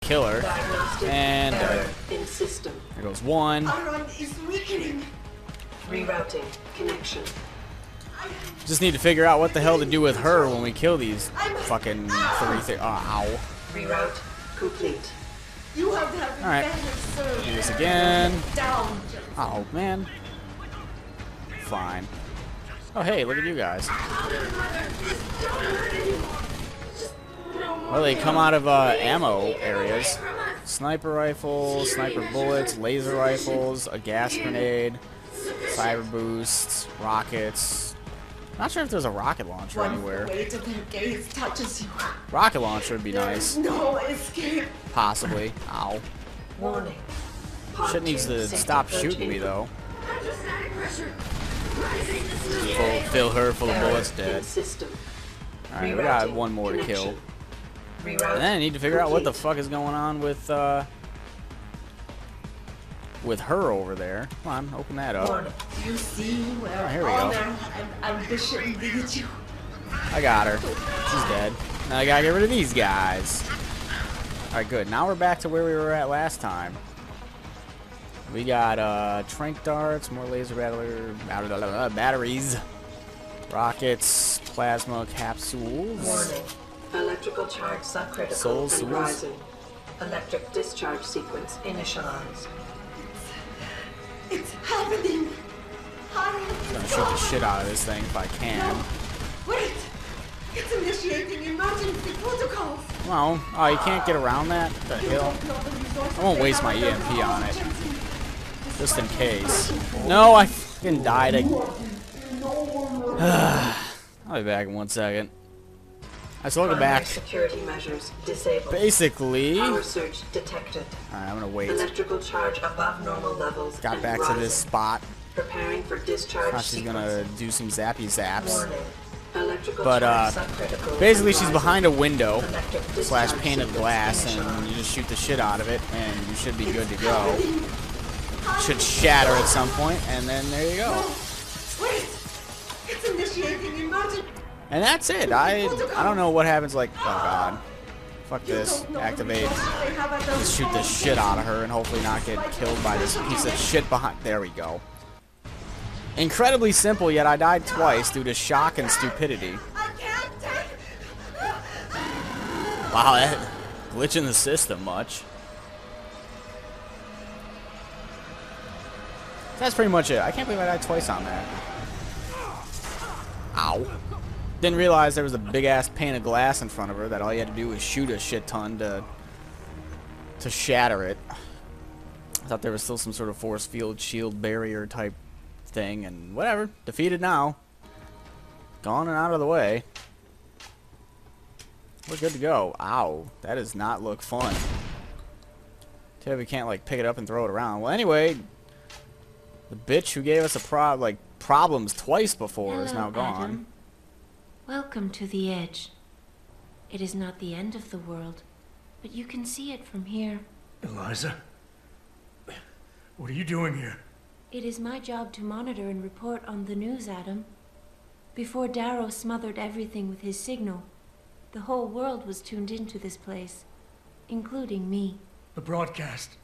kill her. And there goes one. Iron is weakening. Rerouting connection. Just need to figure out what the hell to do with her when we kill these fucking three. Ow. Reroute complete. You have to have Alright. Do this again. Oh, man. Fine. Oh, hey, look at you guys. Well, they come out of ammo areas. Sniper rifles, sniper bullets, laser rifles, a gas grenade, cyber boosts, rockets. Not sure if there's a rocket launcher anywhere. Rocket launcher would be nice. No escape. Possibly. Ow. Warning. Shit needs to stop shooting me, though. Fill her full of bullets, dead. Alright, we got one more to kill. And then I need to figure out what the fuck is going on with her over there. Come on, open that up. You see where here we go. Ambition leads you. I got her. She's dead. Now I gotta get rid of these guys. Alright, good. Now we're back to where we were at last time. We got trank darts, more laser batteries, rockets, plasma capsules. Warning. Electrical charge subcritical and rising. Electric discharge sequence initialized. It's happening. I'm gonna shoot the shit out of this thing if I can. Wait! It's initiating emergency protocols. Well, oh, you can't get around that? What the hell? I won't waste my EMP on it. Just in case. No, I fucking died. I'll be back in 1 second. Alright, so welcome back. Security measures disabled. Basically. Power surge detected. Alright, I'm gonna wait. Electrical charge above normal levels. Got back to this spot. Preparing for discharge. Now she's gonna do some zappy zaps. Warning. But basically she's behind a window slash painted glass, and you just shoot the shit out of it, and you should be good to go. Should shatter at some point, and then there you go. Wait! It's initiating emergency. And that's it. I don't know what happens. Like, oh god, fuck this. Activate. Just shoot the shit out of her, and hopefully not get killed by this piece of shit behind. There we go. Incredibly simple, yet I died twice due to shock and stupidity. Wow, that glitch in the system much. That's pretty much it. I can't believe I died twice on that. Ow. Didn't realize there was a big ass pane of glass in front of her that all you had to do was shoot a shit ton to shatter it. I thought there was still some sort of force field shield barrier type thing, and whatever. Defeated now. Gone and out of the way. We're good to go. Ow. That does not look fun. Tell you we can't like pick it up and throw it around. Well, anyway, the bitch who gave us a problems twice before is now gone. Adam. Welcome to the edge. It is not the end of the world, but you can see it from here. Eliza? What are you doing here? It is my job to monitor and report on the news, Adam. Before Darrow smothered everything with his signal, the whole world was tuned into this place, including me. The broadcast.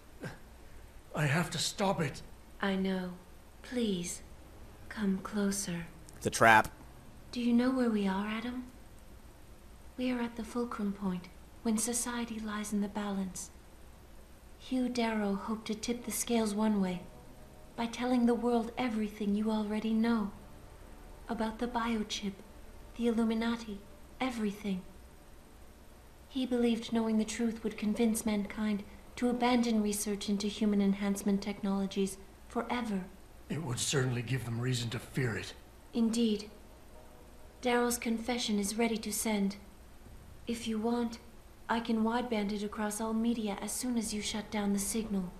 I have to stop it. I know. Please, come closer. It's a trap. Do you know where we are, Adam? We are at the fulcrum point, when society lies in the balance. Hugh Darrow hoped to tip the scales one way, by telling the world everything you already know. About the biochip, the Illuminati, everything. He believed knowing the truth would convince mankind to abandon research into human enhancement technologies forever. It would certainly give them reason to fear it. Indeed. Darrow's confession is ready to send. If you want, I can wideband it across all media as soon as you shut down the signal.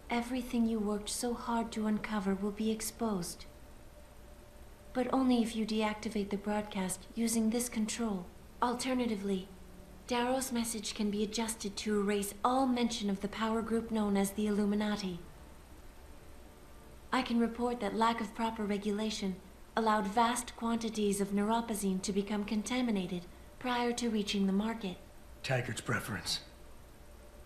Everything you worked so hard to uncover will be exposed. But only if you deactivate the broadcast using this control. Alternatively, Darrow's message can be adjusted to erase all mention of the power group known as the Illuminati. I can report that lack of proper regulation allowed vast quantities of neuropozyne to become contaminated prior to reaching the market. Taggart's preference.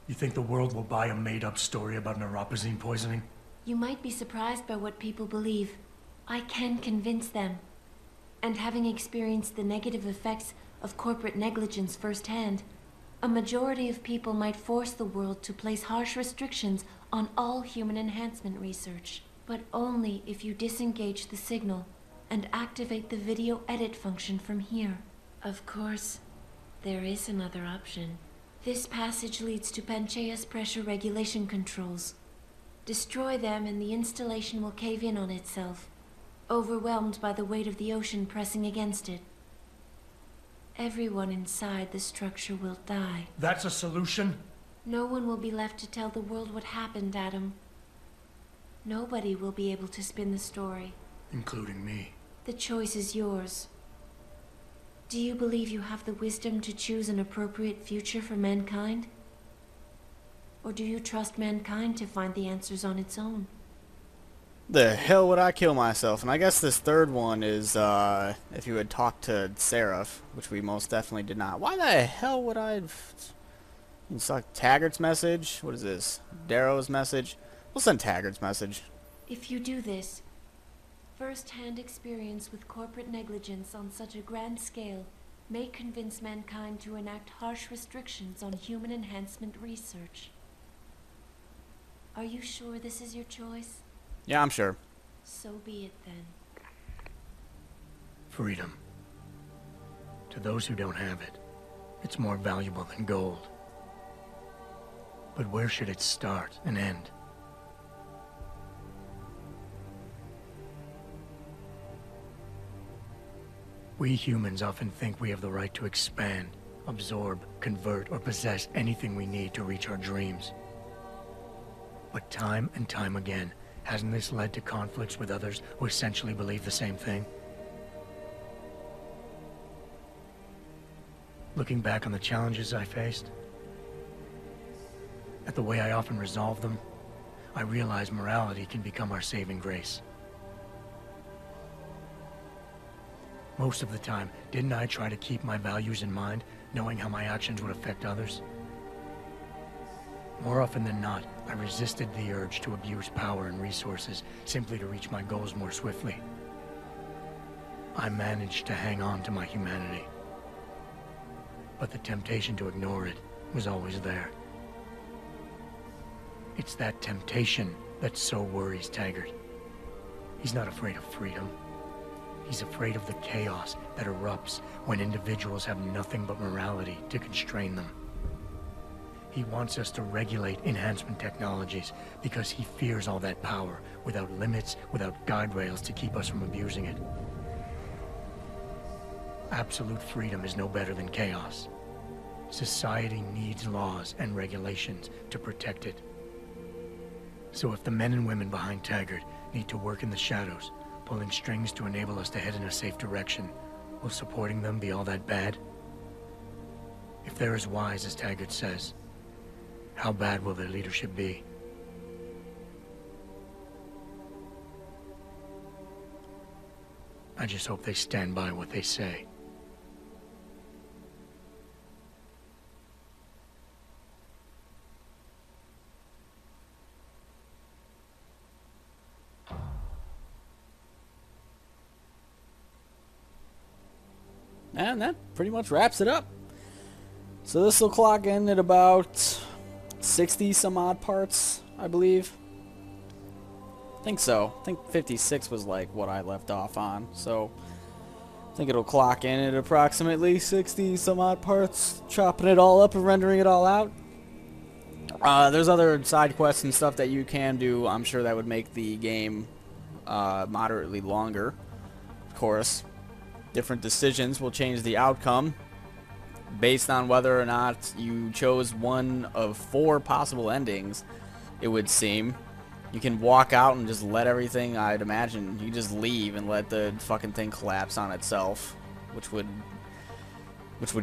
You think the world will buy a made-up story about neuropozyne poisoning? You might be surprised by what people believe. I can convince them. And having experienced the negative effects of corporate negligence firsthand, a majority of people might force the world to place harsh restrictions on all human enhancement research. But only if you disengage the signal and activate the video edit function from here. Of course, there is another option. This passage leads to Panchaea's pressure regulation controls. Destroy them and the installation will cave in on itself, overwhelmed by the weight of the ocean pressing against it. Everyone inside the structure will die. That's a solution? No one will be left to tell the world what happened, Adam. Nobody will be able to spin the story. Including me. The choice is yours. Do you believe you have the wisdom to choose an appropriate future for mankind? Or do you trust mankind to find the answers on its own? The hell would I kill myself? And I guess this third one is, if you had talked to Seraph, which we most definitely did not. Why the hell would I... You saw Taggart's message? What is this? Darrow's message? We'll send Taggart's message. If you do this, first-hand experience with corporate negligence on such a grand scale may convince mankind to enact harsh restrictions on human enhancement research. Are you sure this is your choice? Yeah, I'm sure. So be it then. Freedom. To those who don't have it, it's more valuable than gold. But where should it start and end? We humans often think we have the right to expand, absorb, convert, or possess anything we need to reach our dreams. But time and time again, hasn't this led to conflicts with others who essentially believe the same thing? Looking back on the challenges I faced, at the way I often resolve them, I realize morality can become our saving grace. Most of the time, didn't I try to keep my values in mind, knowing how my actions would affect others? More often than not, I resisted the urge to abuse power and resources simply to reach my goals more swiftly. I managed to hang on to my humanity. But the temptation to ignore it was always there. It's that temptation that so worries Taggart. He's not afraid of freedom. He's afraid of the chaos that erupts when individuals have nothing but morality to constrain them. He wants us to regulate enhancement technologies because he fears all that power without limits, without guide rails to keep us from abusing it. Absolute freedom is no better than chaos. Society needs laws and regulations to protect it. So if the men and women behind Taggart need to work in the shadows, pulling strings to enable us to head in a safe direction, will supporting them be all that bad? If they're as wise as Taggart says, how bad will their leadership be? I just hope they stand by what they say. And that pretty much wraps it up. So this will clock in at about 60 some odd parts, I believe. I think so. I think 56 was like what I left off on. So I think it'll clock in at approximately 60 some odd parts, chopping it all up and rendering it all out. There's other side quests and stuff that you can do. I'm sure that would make the game moderately longer. Of course, different decisions will change the outcome based on whether or not you chose one of 4 possible endings, it would seem. You can walk out and just let everything, I'd imagine, you just leave and let the fucking thing collapse on itself, which would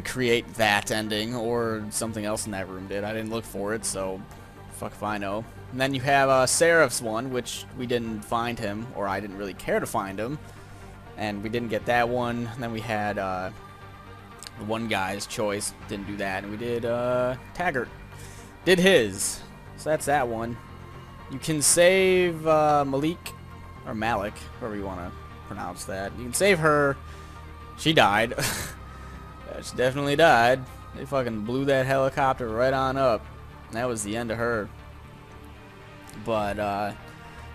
create that ending, or something else in that room did. I didn't look for it, so fuck if I know. And then you have Seraph's one, which we didn't find him, or I didn't really care to find him, and we didn't get that one. And then we had the one guy's choice, didn't do that, and we did Taggart. did his. So that's that one. You can save Malik, or Malik, however you want to pronounce that. You can save her. She died. She definitely died. They fucking blew that helicopter right on up. And that was the end of her. But it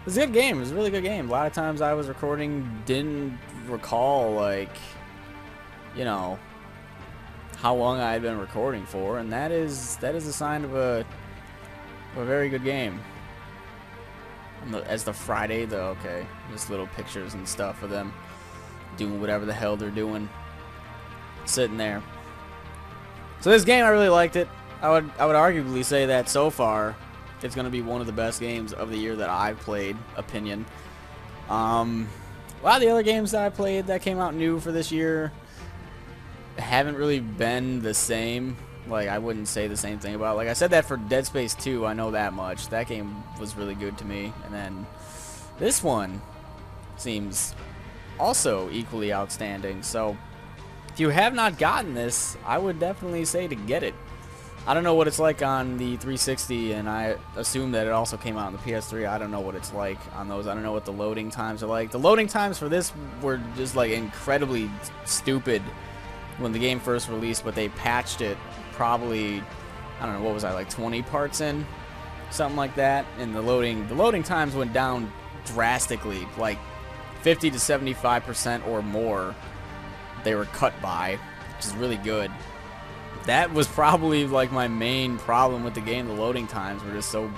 was a good game. It was a really good game. A lot of times I was recording, didn't recall, like, you know, how long I had been recording for, and that is a sign of a very good game. As the Friday, okay, just little pictures and stuff of them doing whatever the hell they're doing, sitting there. So this game, I really liked it. I would arguably say that so far, it's going to be one of the best games of the year that I've played. Opinion. A lot of the other games that I played that came out new for this year haven't really been the same. Like, I wouldn't say the same thing about. Like, I said that for Dead Space 2, I know that much. That game was really good to me. And then this one seems also equally outstanding. So, if you have not gotten this, I would definitely say to get it. I don't know what it's like on the 360, and I assume that it also came out on the PS3. I don't know what it's like on those. I don't know what the loading times are like. The loading times for this were just, like, incredibly stupid when the game first released, but they patched it probably, I don't know, what was I, like 20 parts in? Something like that. And the loading times went down drastically, like 50 to 75% or more they were cut by, which is really good. That was probably like my main problem with the game. The loading times were just so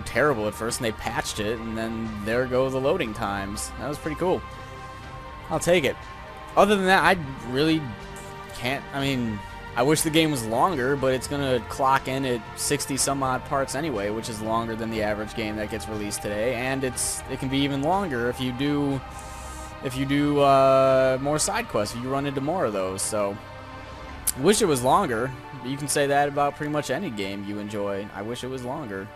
terrible at first, and they patched it, and then there go the loading times. That was pretty cool. I'll take it. Other than that, I really can't. I mean, I wish the game was longer, but it's gonna clock in at 60 some odd parts anyway, which is longer than the average game that gets released today. And it can be even longer if you do more side quests. If you run into more of those. So I wish it was longer. You can say that about pretty much any game you enjoy. I wish it was longer.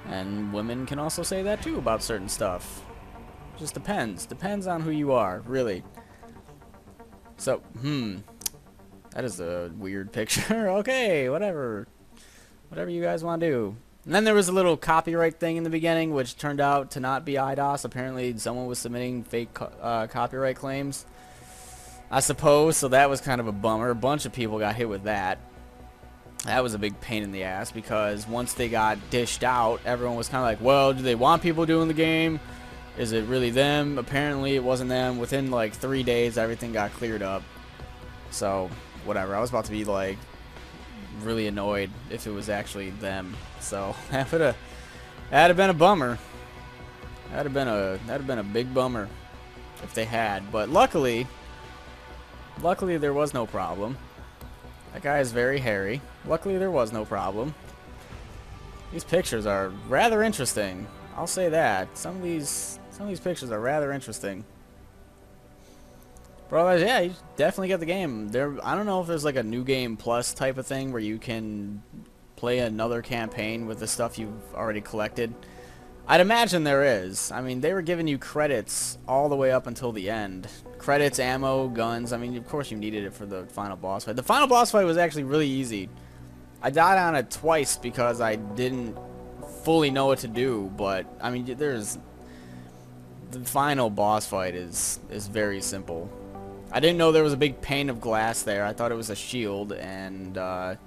And women can also say that too about certain stuff. Just depends. Depends on who you are, really. So, that is a weird picture. Okay, whatever. Whatever you guys want to do. And then there was a little copyright thing in the beginning, which turned out to not be IDOS. Apparently, someone was submitting fake copyright claims, I suppose. So that was kind of a bummer. A bunch of people got hit with that. That was a big pain in the ass, because once they got dished out, everyone was kind of like, well, do they want people doing the game? Is it really them? Apparently, it wasn't them. Within like 3 days, everything got cleared up. So, whatever. I was about to be like really annoyed if it was actually them. So that'd have been a bummer. That'd have been a big bummer if they had. But luckily there was no problem. That guy is very hairy. Luckily there was no problem. These pictures are rather interesting. I'll say that. Some of these pictures are rather interesting. But otherwise, yeah, you definitely get the game. I don't know if there's like a new game plus type of thing where you can play another campaign with the stuff you've already collected. I'd imagine there is. I mean, they were giving you credits all the way up until the end. Credits, ammo, guns. I mean, of course you needed it for the final boss fight. The final boss fight was actually really easy. I died on it twice because I didn't fully know what to do, but I mean, the final boss fight is very simple. I didn't know there was a big pane of glass there. I thought it was a shield, and I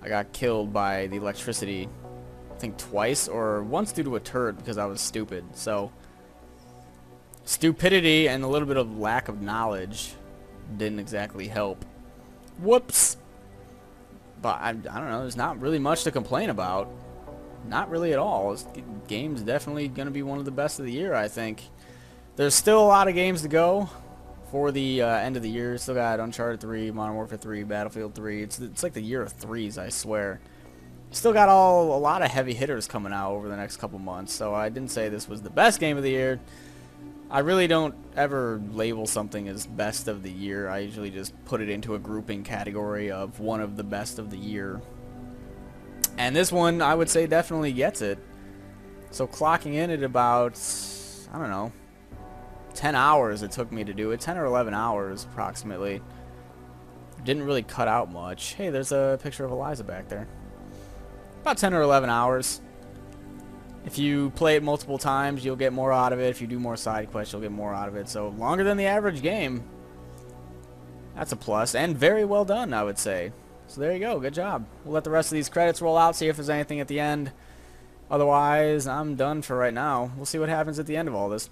got killed by the electricity, I think twice, or once due to a turret because I was stupid. So stupidity and a little bit of lack of knowledge didn't exactly help. Whoops. But I don't know, there's not really much to complain about. Not really at all. This game's definitely going to be one of the best of the year, I think. There's still a lot of games to go for the end of the year. Still got Uncharted 3, Modern Warfare 3, Battlefield 3. It's like the year of threes, I swear. Still got a lot of heavy hitters coming out over the next couple months, so I didn't say this was the best game of the year. I really don't ever label something as best of the year. I usually just put it into a grouping category of one of the best of the year. And this one, I would say, definitely gets it. So clocking in at about, I don't know, 10 hours it took me to do it. 10 or 11 hours, approximately. Didn't really cut out much. Hey, there's a picture of Eliza back there. About 10 or 11 hours. If you play it multiple times, you'll get more out of it. If you do more side quests, you'll get more out of it. So longer than the average game. That's a plus, and very well done, I would say. So there you go, good job. We'll let the rest of these credits roll out, see if there's anything at the end. Otherwise, I'm done for right now. We'll see what happens at the end of all this.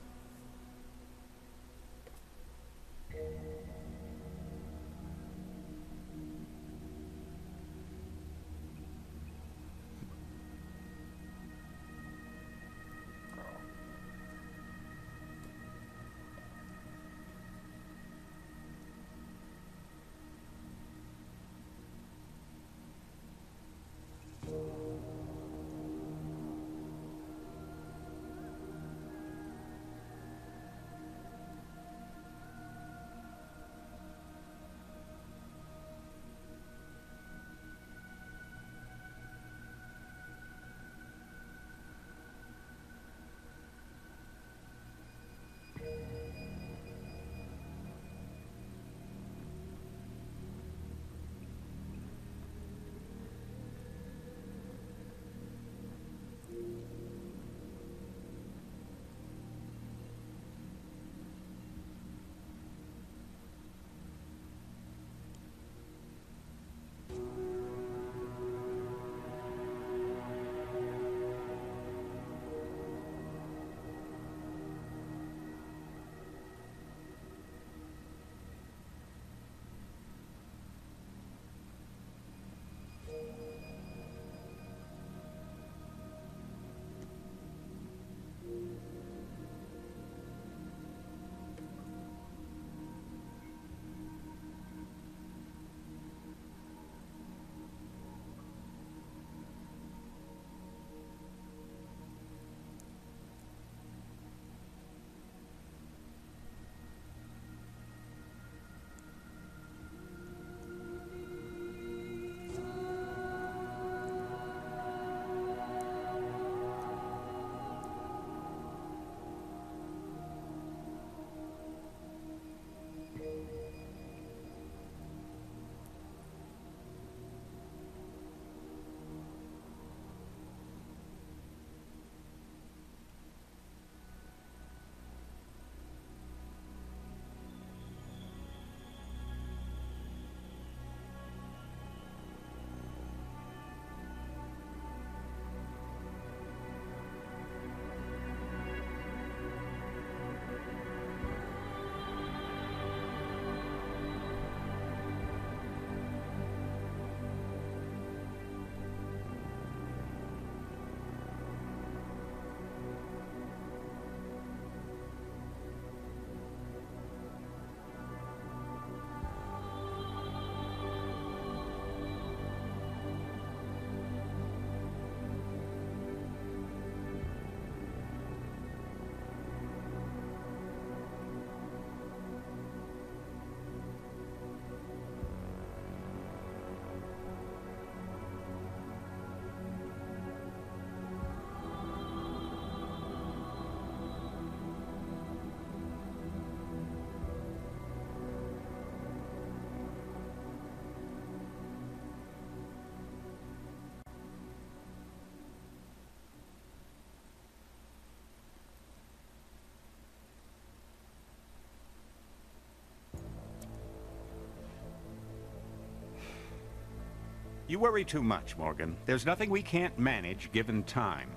You worry too much, Morgan. There's nothing we can't manage given time.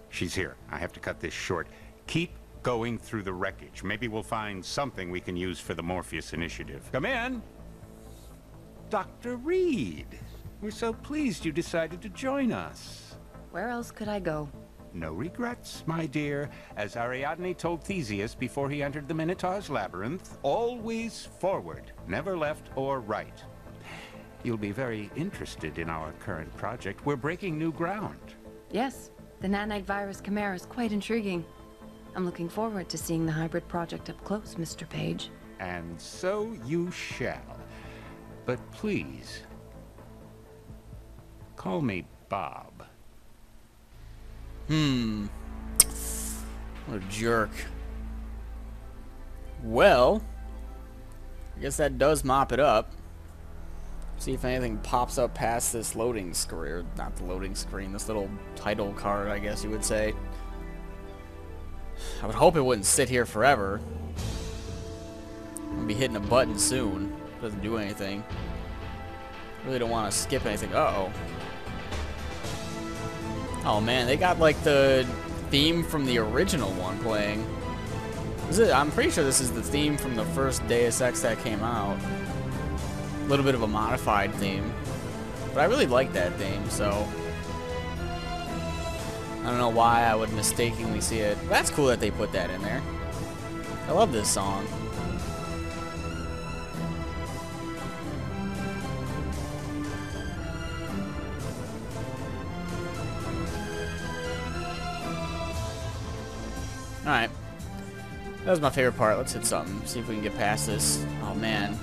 She's here. I have to cut this short. Keep going through the wreckage. Maybe we'll find something we can use for the Morpheus initiative. Come in. Dr. Reed. We're so pleased you decided to join us. Where else could I go? No regrets, my dear. As Ariadne told Theseus before he entered the Minotaur's labyrinth, always forward, never left or right. You'll be very interested in our current project. We're breaking new ground. Yes, the nanite virus chimera is quite intriguing. I'm looking forward to seeing the hybrid project up close, Mr. Page. And so you shall. But please, call me Bob. What a jerk. Well, I guess that does mop it up. See if anything pops up past this loading screen. Or not the loading screen, this little title card, I guess you would say. I would hope it wouldn't sit here forever. I'm gonna be hitting a button soon. Doesn't do anything. Really don't want to skip anything. Uh-oh. Oh man, they got like the theme from the original one playing. I'm pretty sure this is the theme from the first Deus Ex that came out. A little bit of a modified theme. But I really like that theme, so I don't know why I would mistakenly see it. That's cool that they put that in there. I love this song. Alright. That was my favorite part. Let's hit something. See if we can get past this. Oh man.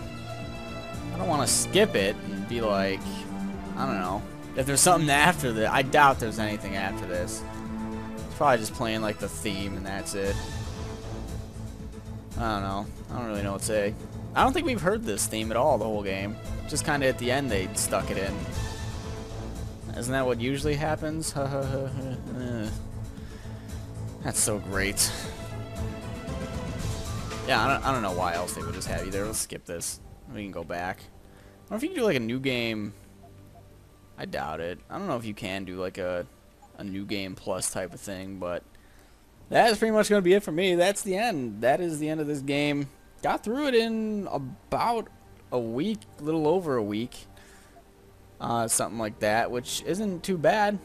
I don't want to skip it and be like, I don't know. If there's something after this, I doubt there's anything after this. It's probably just playing like the theme and that's it. I don't know. I don't really know what to say. I don't think we've heard this theme at all the whole game. Just kind of at the end they stuck it in. Isn't that what usually happens? That's so great. Yeah, I don't know why else they would just have you there. Let's skip this. We can go back. I don't know if you can do like a new game. I doubt it. I don't know if you can do like a new game plus type of thing, but that is pretty much going to be it for me. That's the end. That is the end of this game. Got through it in about a week, a little over a week. Something like that, which isn't too bad.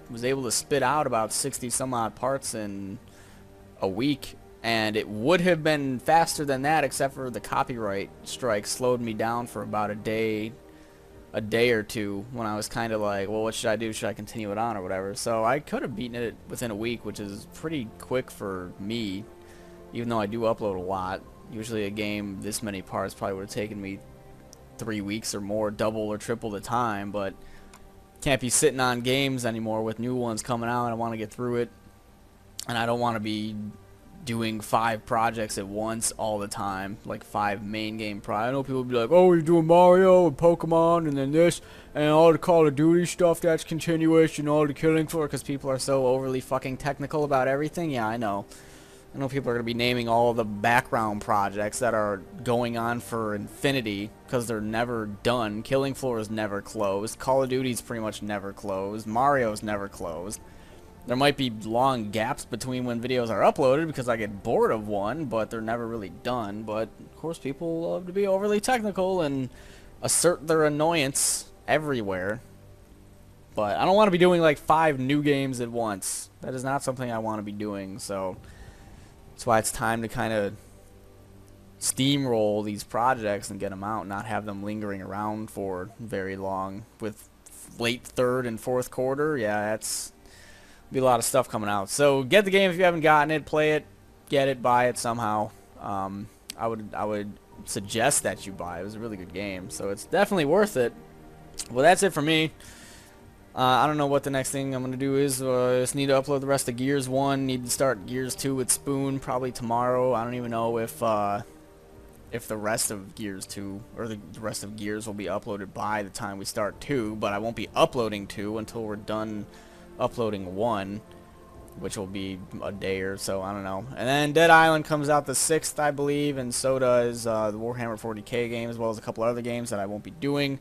Was able to spit out about 60 some odd parts in a week, and it would have been faster than that except for the copyright strike slowed me down for about a day or two when I was kind of like, well, what should I do? Should I continue it on or whatever? So I could have beaten it within a week, which is pretty quick for me, even though I do upload a lot. Usually a game this many parts probably would have taken me 3 weeks or more, double or triple the time, but can't be sitting on games anymore with new ones coming out. I want to get through it, and I don't want to be doing 5 projects at once all the time, like 5 main game projects. I know people will be like, oh, you're doing Mario and Pokemon and then this and all the Call of Duty stuff, that's continuation, all the Killing Floor, because people are so overly fucking technical about everything. Yeah, I know. I know people are going to be naming all the background projects that are going on for infinity because they're never done. Killing Floor is never closed. Call of Duty's pretty much never closed. Mario's never closed. There might be long gaps between when videos are uploaded because I get bored of one, but they're never really done. But, of course, people love to be overly technical and assert their annoyance everywhere. But I don't want to be doing like 5 new games at once. That is not something I want to be doing, so that's why it's time to kind of steamroll these projects and get them out, not have them lingering around for very long. With late 3rd and 4th quarter, yeah, that's be a lot of stuff coming out. So get the game if you haven't gotten it, play it, get it, buy it somehow. I would suggest that you buy it. It was a really good game, so it's definitely worth it. Well, that's it for me. I don't know what the next thing I'm going to do is. Just need to upload the rest of Gears 1. Need to start Gears 2 with Spoon probably tomorrow. I don't even know if the rest of Gears 2 or the rest of Gears will be uploaded by the time we start 2, but I won't be uploading 2 until we're done uploading 1, which will be a day or so. I don't know. And then Dead Island comes out the 6th, I believe, and so does the Warhammer 40k game, as well as a couple other games that I won't be doing.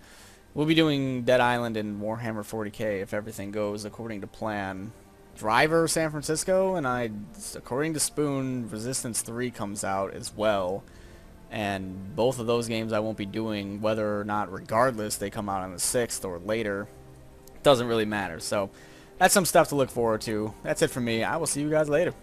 We'll be doing Dead Island and Warhammer 40k if everything goes according to plan. Driver San Francisco, and according to Spoon, Resistance 3 comes out as well. And both of those games I won't be doing, whether or not, regardless, they come out on the 6th or later. Doesn't really matter. So that's some stuff to look forward to. That's it for me. I will see you guys later.